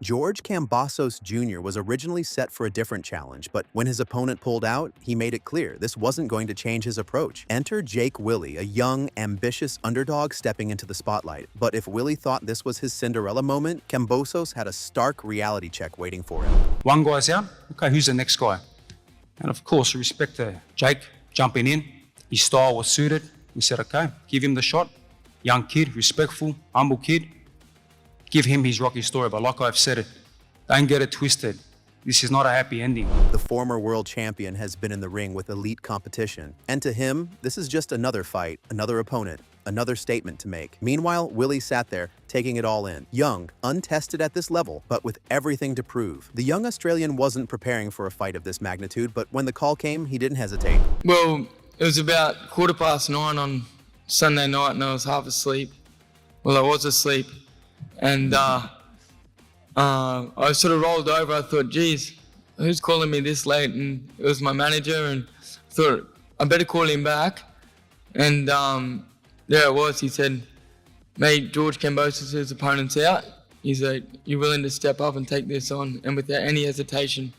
George Kambosos Jr. was originally set for a different challenge, but when his opponent pulled out, he made it clear this wasn't going to change his approach. Enter Jake Wyllie, a young, ambitious underdog stepping into the spotlight. But if Wyllie thought this was his Cinderella moment, Kambosos had a stark reality check waiting for him. One guy's out, okay, who's the next guy? And of course, respect to Jake jumping in. His style was suited. We said, okay, give him the shot. Young kid, respectful, humble kid. Give him his rocky story, but like I've said it, don't get it twisted. This is not a happy ending. The former world champion has been in the ring with elite competition, and to him, this is just another fight, another opponent, another statement to make. Meanwhile, Wyllie sat there, taking it all in. Young, untested at this level, but with everything to prove. The young Australian wasn't preparing for a fight of this magnitude, but when the call came, he didn't hesitate. Well, it was about 9:15 on Sunday night and I was half asleep. Well, I was asleep. And I sort of rolled over. I thought, geez, who's calling me this late? And it was my manager, and I thought, I better call him back. And there it was. He said, mate, George Kambosos' opponent's out. He's like, you willing to step up and take this on? And without any hesitation,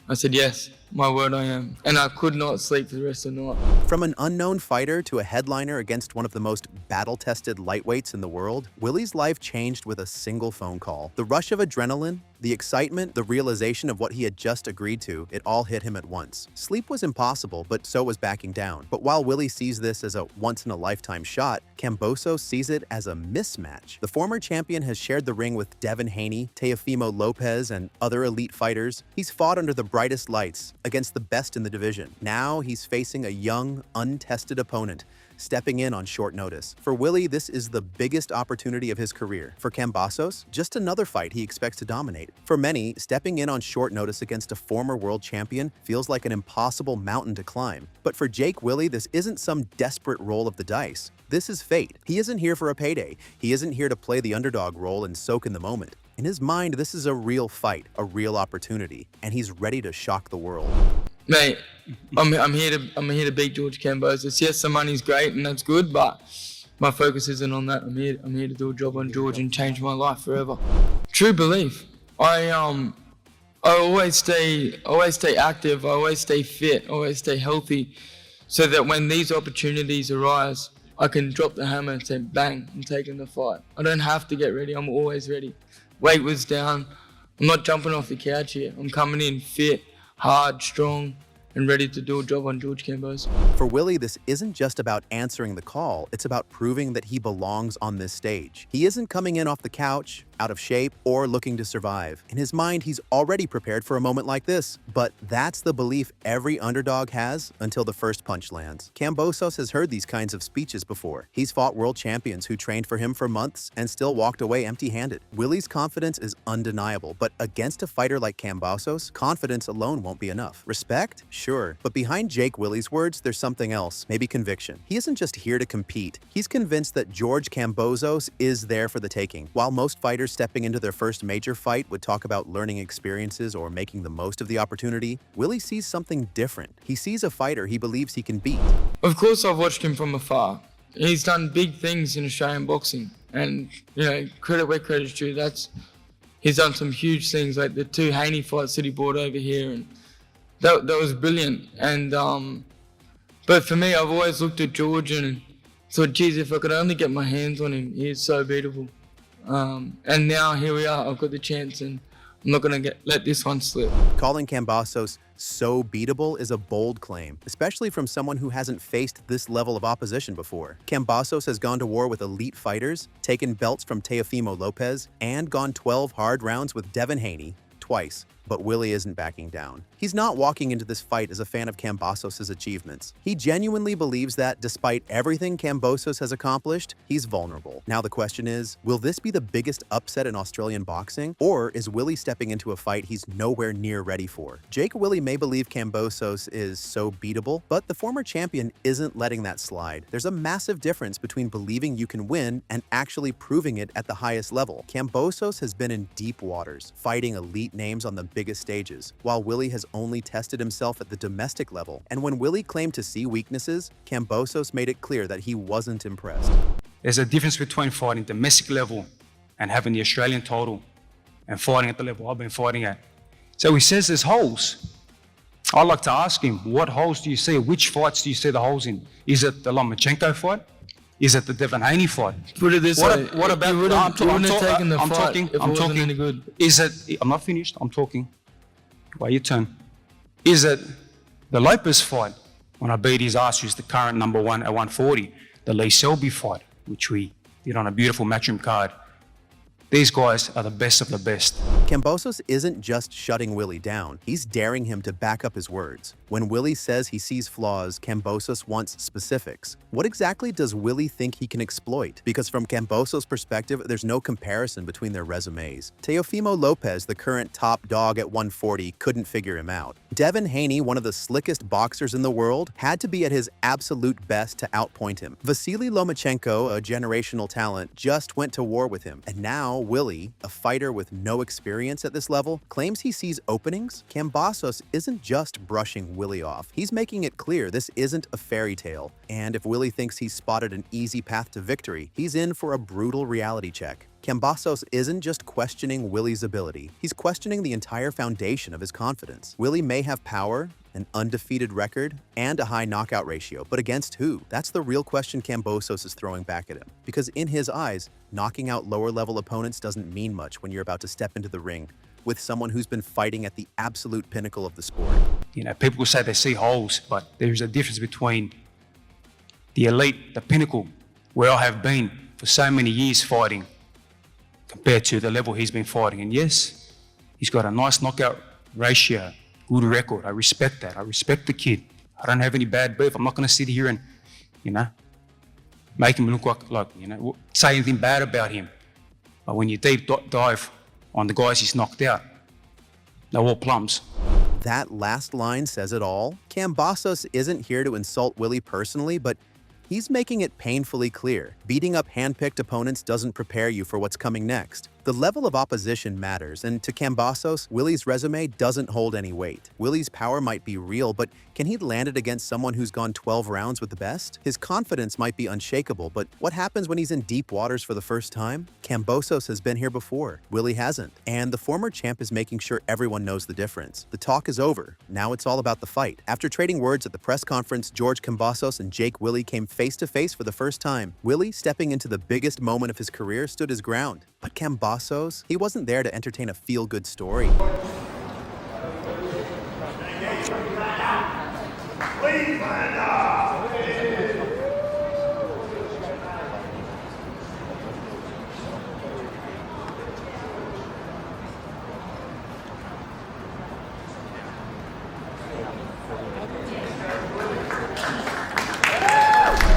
I said, yes, my word I am. And I could not sleep for the rest of the night. From an unknown fighter to a headliner against one of the most battle-tested lightweights in the world, Wyllie's life changed with a single phone call. The rush of adrenaline, the excitement, the realization of what he had just agreed to, it all hit him at once. Sleep was impossible, but so was backing down. But while Wyllie sees this as a once-in-a-lifetime shot, Kambosos sees it as a mismatch. The former champion has shared the ring with Devin Haney, Teofimo Lopez, and other elite fighters. He's fought under the brightest lights against the best in the division. Now he's facing a young, untested opponent, stepping in on short notice. For Wyllie, this is the biggest opportunity of his career. For Kambosos, just another fight he expects to dominate. For many, stepping in on short notice against a former world champion feels like an impossible mountain to climb. But for Jake Wyllie, this isn't some desperate roll of the dice. This is fate. He isn't here for a payday. He isn't here to play the underdog role and soak in the moment. In his mind, this is a real fight, a real opportunity, and he's ready to shock the world. Mate, I'm here to beat George Kambosos. Yes, the money's great and that's good, but my focus isn't on that. I'm here to do a job on George and change my life forever. True belief. I always stay active. I always stay fit. I always stay healthy, so that when these opportunities arise, I can drop the hammer and say, bang, I'm taking the fight. I don't have to get ready. I'm always ready. Weight was down. I'm not jumping off the couch here. I'm coming in fit, hard, strong, and ready to do a job on George Kambosos. For Wyllie, this isn't just about answering the call, it's about proving that he belongs on this stage. He isn't coming in off the couch, out of shape, or looking to survive. In his mind, he's already prepared for a moment like this, but that's the belief every underdog has until the first punch lands. Kambosos has heard these kinds of speeches before. He's fought world champions who trained for him for months and still walked away empty-handed. Wyllie's confidence is undeniable, but against a fighter like Kambosos, confidence alone won't be enough. Respect? Sure, but behind Jake Wyllie's words, there's something else, maybe conviction. He isn't just here to compete. He's convinced that George Kambosos is there for the taking. While most fighters stepping into their first major fight would talk about learning experiences or making the most of the opportunity, Wyllie sees something different. He sees a fighter he believes he can beat. Of course, I've watched him from afar. He's done big things in Australian boxing, and credit where credit's due. He's done some huge things, like the 2 Haney fights that he brought over here, and that was brilliant. And but for me, I've always looked at George and thought, geez, if I could only get my hands on him, he is so beatable. And now here we are, I've got the chance, and I'm not going to let this one slip. Calling Kambosos so beatable is a bold claim, especially from someone who hasn't faced this level of opposition before. Kambosos has gone to war with elite fighters, taken belts from Teofimo Lopez, and gone 12 hard rounds with Devin Haney twice. But Wyllie isn't backing down. He's not walking into this fight as a fan of Kambosos' achievements. He genuinely believes that, despite everything Kambosos has accomplished, he's vulnerable. Now the question is, will this be the biggest upset in Australian boxing? Or is Wyllie stepping into a fight he's nowhere near ready for? Jake Wyllie may believe Kambosos is so beatable, but the former champion isn't letting that slide. There's a massive difference between believing you can win and actually proving it at the highest level. Kambosos has been in deep waters, fighting elite names on the biggest stages, while Wyllie has only tested himself at the domestic level. And when Wyllie claimed to see weaknesses, Kambosos made it clear that he wasn't impressed. There's a difference between fighting domestic level and having the Australian title and fighting at the level I've been fighting at. So he says there's holes. I'd like to ask him, what holes do you see? Which fights do you see the holes in? Is it the Lomachenko fight? Is it the Devin Haney fight? Put it this way. What about? I'm talking. Any good. Is it? I'm not finished. I'm talking. Wait your turn. Is it the Lopez fight when I beat his ass, who's the current number one at 140? The Lee Selby fight, which we did on a beautiful Matchroom card. These guys are the best of the best. Kambosos isn't just shutting Wyllie down, he's daring him to back up his words. When Wyllie says he sees flaws, Kambosos wants specifics. What exactly does Wyllie think he can exploit? Because from Kambosos' perspective, there's no comparison between their resumes. Teofimo Lopez, the current top dog at 140, couldn't figure him out. Devin Haney, one of the slickest boxers in the world, had to be at his absolute best to outpoint him. Vasily Lomachenko, a generational talent, just went to war with him. And now Wyllie, a fighter with no experience at this level, claims he sees openings. Kambosos isn't just brushing Wyllie off. He's making it clear this isn't a fairy tale. And if Wyllie thinks he's spotted an easy path to victory, he's in for a brutal reality check. Kambosos isn't just questioning Wyllie's ability, he's questioning the entire foundation of his confidence. Wyllie may have power, an undefeated record, and a high knockout ratio, but against who? That's the real question Kambosos is throwing back at him. Because in his eyes, knocking out lower-level opponents doesn't mean much when you're about to step into the ring with someone who's been fighting at the absolute pinnacle of the sport. You know, people will say they see holes, but there's a difference between the elite, the pinnacle, where I have been for so many years fighting, compared to the level he's been fighting. And yes, he's got a nice knockout ratio, good record. I respect that. I respect the kid. I don't have any bad beef. I'm not going to sit here and, make him look like, say anything bad about him. But when you deep dive on the guys he's knocked out, they're all plums. That last line says it all. Kambosos isn't here to insult Wyllie personally, but he's making it painfully clear. Beating up hand-picked opponents doesn't prepare you for what's coming next. The level of opposition matters, and to Kambosos, Willie's resume doesn't hold any weight. Willie's power might be real, but can he land it against someone who's gone 12 rounds with the best? His confidence might be unshakable, but what happens when he's in deep waters for the first time? Kambosos has been here before. Wyllie hasn't. And the former champ is making sure everyone knows the difference. The talk is over. Now it's all about the fight. After trading words at the press conference, George Kambosos and Jake Wyllie came face-to-face for the first time. Wyllie, stepping into the biggest moment of his career, stood his ground. But Kambosos, he wasn't there to entertain a feel-good story.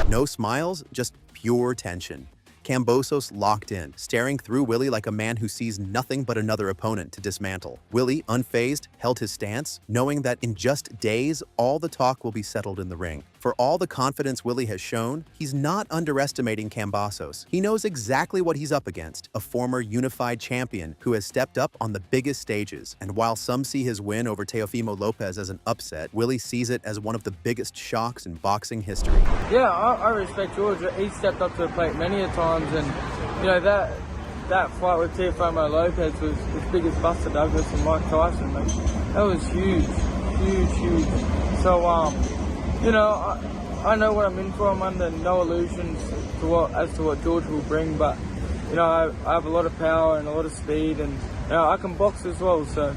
No smiles, just pure tension. Kambosos locked in, staring through Wyllie like a man who sees nothing but another opponent to dismantle. Wyllie, unfazed, held his stance, knowing that in just days, all the talk will be settled in the ring. For all the confidence Wyllie has shown, he's not underestimating Kambosos. He knows exactly what he's up against, a former unified champion who has stepped up on the biggest stages. And while some see his win over Teofimo Lopez as an upset, Wyllie sees it as one of the biggest shocks in boxing history. Yeah, I respect George. He stepped up to the plate many a times, and that fight with Teofimo Lopez was as big as Buster Douglas and Mike Tyson. Like, that was huge. So I know what I'm in for. I'm under no illusions as to what George will bring, but I have a lot of power and a lot of speed, and I can box as well, so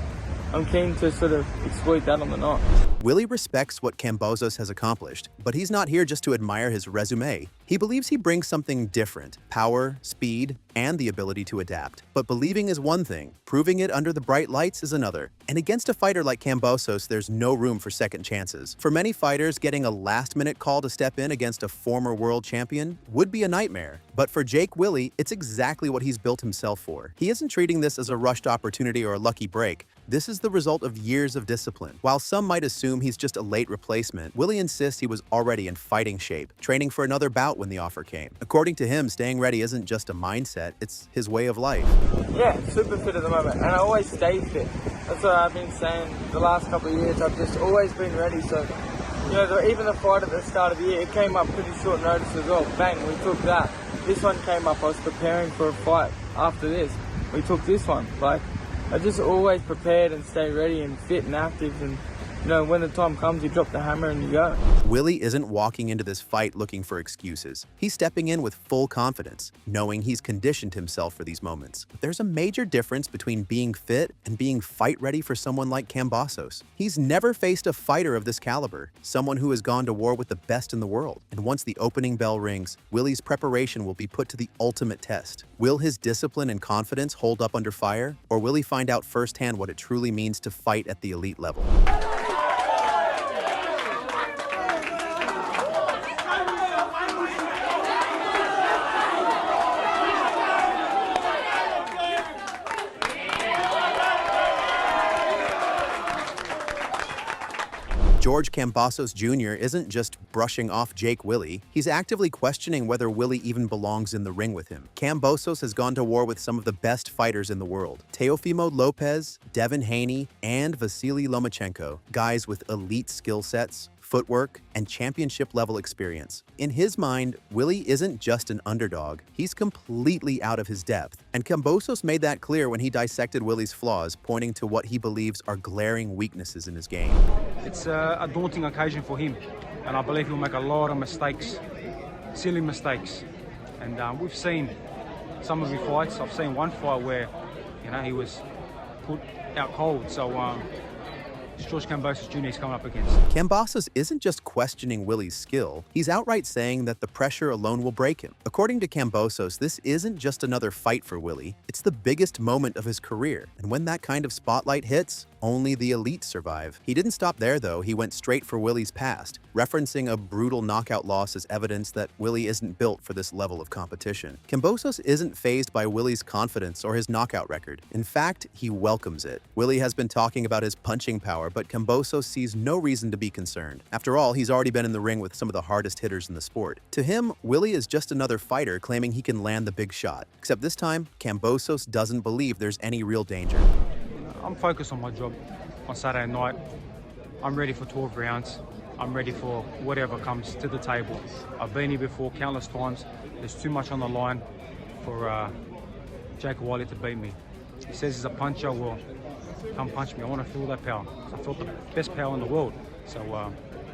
I'm keen to sort of exploit that on the night. Wyllie respects what Kambosos has accomplished, but he's not here just to admire his resume. He believes he brings something different: power, speed, and the ability to adapt. But believing is one thing, proving it under the bright lights is another. And against a fighter like Kambosos, there's no room for second chances. For many fighters, getting a last-minute call to step in against a former world champion would be a nightmare. But for Jake Wyllie, it's exactly what he's built himself for. He isn't treating this as a rushed opportunity or a lucky break. This is the result of years of discipline. While some might assume he's just a late replacement, Wyllie insists he was already in fighting shape, training for another bout when the offer came. According to him, staying ready isn't just a mindset, it's his way of life. Yeah, super fit at the moment, and I always stay fit. That's what I've been saying the last couple of years. I've just always been ready, so even the fight at the start of the year, it came up pretty short notice as well. Bang, we took that. This one came up, I was preparing for a fight after this. We took this one. I just always prepared and stay ready and fit and active, and when the time comes, you drop the hammer and you go. Wyllie isn't walking into this fight looking for excuses. He's stepping in with full confidence, knowing he's conditioned himself for these moments. But there's a major difference between being fit and being fight-ready for someone like Kambosos. He's never faced a fighter of this caliber, someone who has gone to war with the best in the world. And once the opening bell rings, Wyllie's preparation will be put to the ultimate test. Will his discipline and confidence hold up under fire, or will he find out firsthand what it truly means to fight at the elite level? George Kambosos Jr. isn't just brushing off Jake Wyllie, he's actively questioning whether Wyllie even belongs in the ring with him. Kambosos has gone to war with some of the best fighters in the world. Teofimo Lopez, Devin Haney, and Vasily Lomachenko, guys with elite skill sets, footwork, and championship-level experience. In his mind, Wyllie isn't just an underdog, he's completely out of his depth. And Kambosos made that clear when he dissected Willie's flaws, pointing to what he believes are glaring weaknesses in his game. It's a daunting occasion for him, and I believe he'll make a lot of mistakes, silly mistakes. And we've seen some of his fights. I've seen one fight where, he was put out cold. So it's George Kambosos Jr. he's coming up against. Kambosos isn't just questioning Willie's skill, he's outright saying that the pressure alone will break him. According to Kambosos, this isn't just another fight for Wyllie, it's the biggest moment of his career. And when that kind of spotlight hits, only the elite survive. He didn't stop there though, he went straight for Willie's past, referencing a brutal knockout loss as evidence that Wyllie isn't built for this level of competition. Kambosos isn't fazed by Willie's confidence or his knockout record. In fact, he welcomes it. Wyllie has been talking about his punching power, but Kambosos sees no reason to be concerned. After all, he's already been in the ring with some of the hardest hitters in the sport. To him, Wyllie is just another fighter claiming he can land the big shot. Except this time, Kambosos doesn't believe there's any real danger. I'm focused on my job on Saturday night. I'm ready for 12 rounds. I'm ready for whatever comes to the table. I've been here before countless times. There's too much on the line for Jake Wyllie to beat me. He says he's a puncher. Well, come punch me. I want to feel that power. I felt the best power in the world. So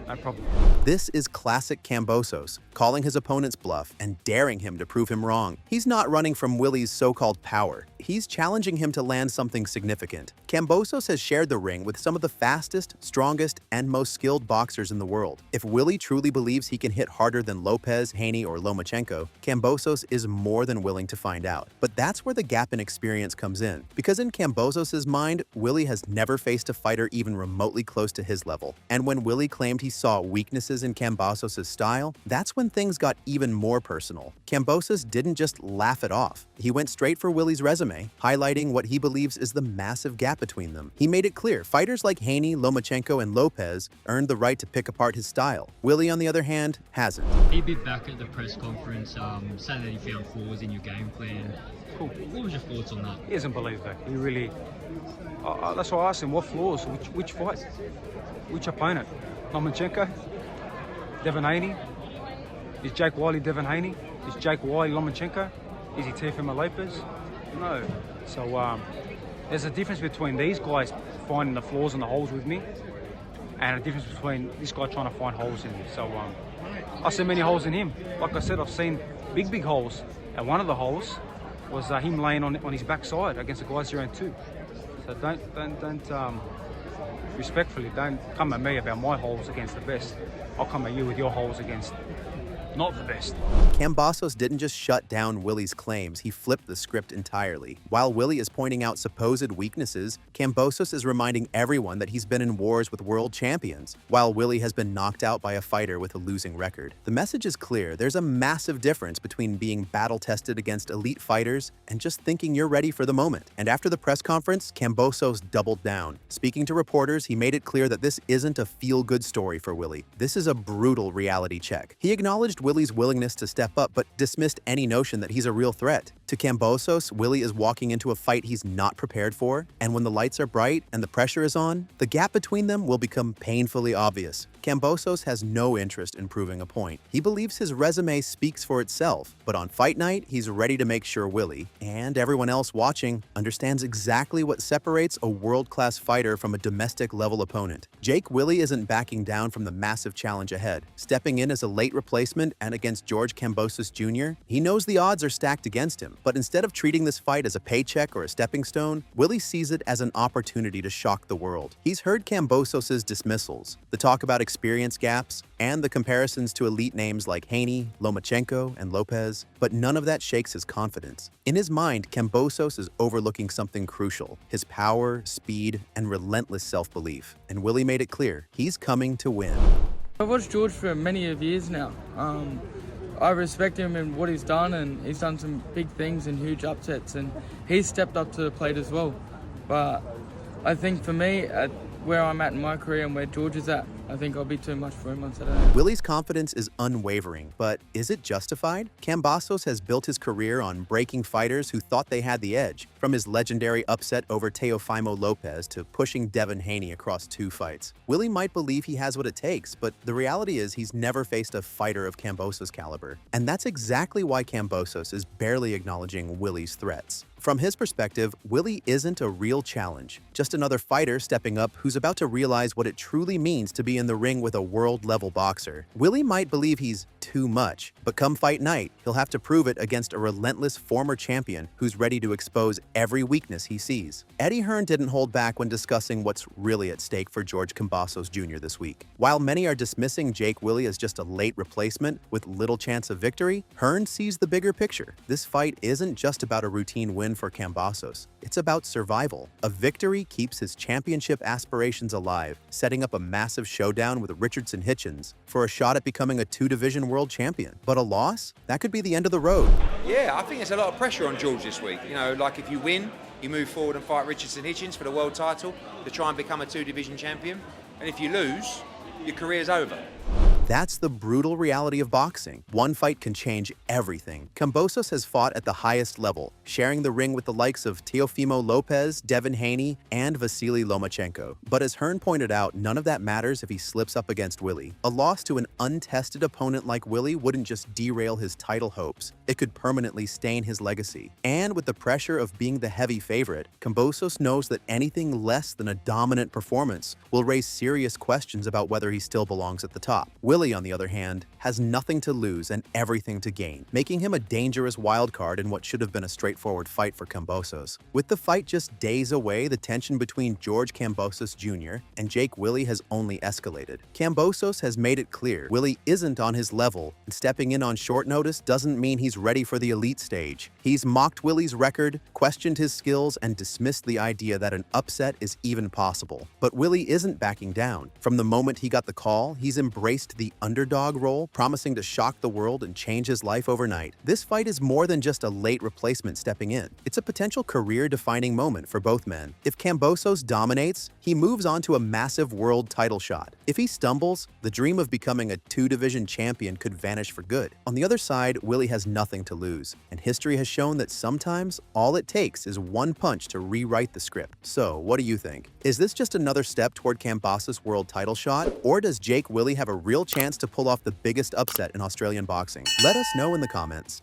no problem. This is classic Kambosos, calling his opponent's bluff and daring him to prove him wrong. He's not running from Willie's so-called power. He's challenging him to land something significant. Kambosos has shared the ring with some of the fastest, strongest, and most skilled boxers in the world. If Wyllie truly believes he can hit harder than Lopez, Haney, or Lomachenko, Kambosos is more than willing to find out. But that's where the gap in experience comes in. Because in Kambosos' mind, Wyllie has never faced a fighter even remotely close to his level. And when Wyllie claimed he saw weaknesses in Kambosos' style, that's when things got even more personal. Kambosos didn't just laugh it off. He went straight for Willie's resume, highlighting what he believes is the massive gap between them. He made it clear fighters like Haney, Lomachenko, and Lopez earned the right to pick apart his style. Wyllie, on the other hand, hasn't. He bit back at the press conference, saying that he found flaws in your game plan. Cool. What was your thoughts on that? He doesn't believe that. He really... that's why I asked him, what flaws? Which fight? Which opponent? Lomachenko? Devin Haney? Is Jake Wyllie Devin Haney? Is Jake Wyllie Lomachenko? Is he Teofimo Lopez? No. So there's a difference between these guys finding the flaws and the holes with me, and a difference between this guy trying to find holes in me. So I see many holes in him. Like I said, I've seen big holes, and one of the holes was him laying on his backside against a guy 0-2. So don't respectfully, don't come at me about my holes against the best. I'll come at you with your holes against not the best. Kambosos didn't just shut down Willie's claims, he flipped the script entirely. While Wyllie is pointing out supposed weaknesses, Kambosos is reminding everyone that he's been in wars with world champions, while Wyllie has been knocked out by a fighter with a losing record. The message is clear, there's a massive difference between being battle-tested against elite fighters and just thinking you're ready for the moment. And after the press conference, Kambosos doubled down. Speaking to reporters, he made it clear that this isn't a feel-good story for Wyllie. This is a brutal reality check. He acknowledged Wylie's willingness to step up, but dismissed any notion that he's a real threat. To Kambosos, Wyllie is walking into a fight he's not prepared for, and when the lights are bright and the pressure is on, the gap between them will become painfully obvious. Kambosos has no interest in proving a point. He believes his resume speaks for itself, but on fight night, he's ready to make sure Wyllie, and everyone else watching, understands exactly what separates a world-class fighter from a domestic-level opponent. Jake Wyllie isn't backing down from the massive challenge ahead. Stepping in as a late replacement and against George Kambosos Jr., he knows the odds are stacked against him. But instead of treating this fight as a paycheck or a stepping stone, Wyllie sees it as an opportunity to shock the world. He's heard Kambosos' dismissals, the talk about experience gaps, and the comparisons to elite names like Haney, Lomachenko, and Lopez, but none of that shakes his confidence. In his mind, Kambosos is overlooking something crucial: his power, speed, and relentless self-belief. And Wyllie made it clear, he's coming to win. I've watched George for many of years now. I respect him and what he's done, and he's done some big things and huge upsets, and he's stepped up to the plate as well. But I think for me, at where I'm at in my career and where George is at, I think I'll be too much for him on Saturday. Willie's confidence is unwavering, but is it justified? Kambosos has built his career on breaking fighters who thought they had the edge, from his legendary upset over Teofimo Lopez to pushing Devin Haney across 2 fights. Wyllie might believe he has what it takes, but the reality is he's never faced a fighter of Kambosos' caliber. And that's exactly why Kambosos is barely acknowledging Willie's threats. From his perspective, Wyllie isn't a real challenge, just another fighter stepping up who's about to realize what it truly means to be in the ring with a world-level boxer. Wyllie might believe he's too much, but come fight night, he'll have to prove it against a relentless former champion who's ready to expose every weakness he sees. Eddie Hearn didn't hold back when discussing what's really at stake for George Kambosos Jr. this week. While many are dismissing Jake Wyllie as just a late replacement with little chance of victory, Hearn sees the bigger picture. This fight isn't just about a routine win for Kambosos. It's about survival. A victory keeps his championship aspirations alive, setting up a massive showdown with Richardson Hitchens for a shot at becoming a 2-division world champion. But a loss? That could be the end of the road. Yeah, I think there's a lot of pressure on George this week. You know, like if you win, you move forward and fight Richardson Hitchens for the world title to try and become a 2-division champion. And if you lose, your career's over. That's the brutal reality of boxing. One fight can change everything. Kambosos has fought at the highest level, sharing the ring with the likes of Teofimo Lopez, Devin Haney, and Vasily Lomachenko. But as Hearn pointed out, none of that matters if he slips up against Wyllie. A loss to an untested opponent like Wyllie wouldn't just derail his title hopes, it could permanently stain his legacy. And with the pressure of being the heavy favorite, Kambosos knows that anything less than a dominant performance will raise serious questions about whether he still belongs at the top. Wyllie, on the other hand, has nothing to lose and everything to gain, making him a dangerous wildcard in what should have been a straightforward fight for Kambosos. With the fight just days away, the tension between George Kambosos Jr. and Jake Wyllie has only escalated. Kambosos has made it clear Wyllie isn't on his level, and stepping in on short notice doesn't mean he's ready for the elite stage. He's mocked Willie's record, questioned his skills, and dismissed the idea that an upset is even possible. But Wyllie isn't backing down. From the moment he got the call, he's embraced the underdog role, promising to shock the world and change his life overnight. This fight is more than just a late replacement stepping in. It's a potential career-defining moment for both men. If Kambosos dominates, he moves on to a massive world title shot. If he stumbles, the dream of becoming a 2-division champion could vanish for good. On the other side, Wyllie has nothing to lose, and history has shown that sometimes all it takes is one punch to rewrite the script. So, what do you think? Is this just another step toward Kambosos' world title shot, or does Jake Wyllie have a real chance to pull off the biggest upset in Australian boxing? Let us know in the comments.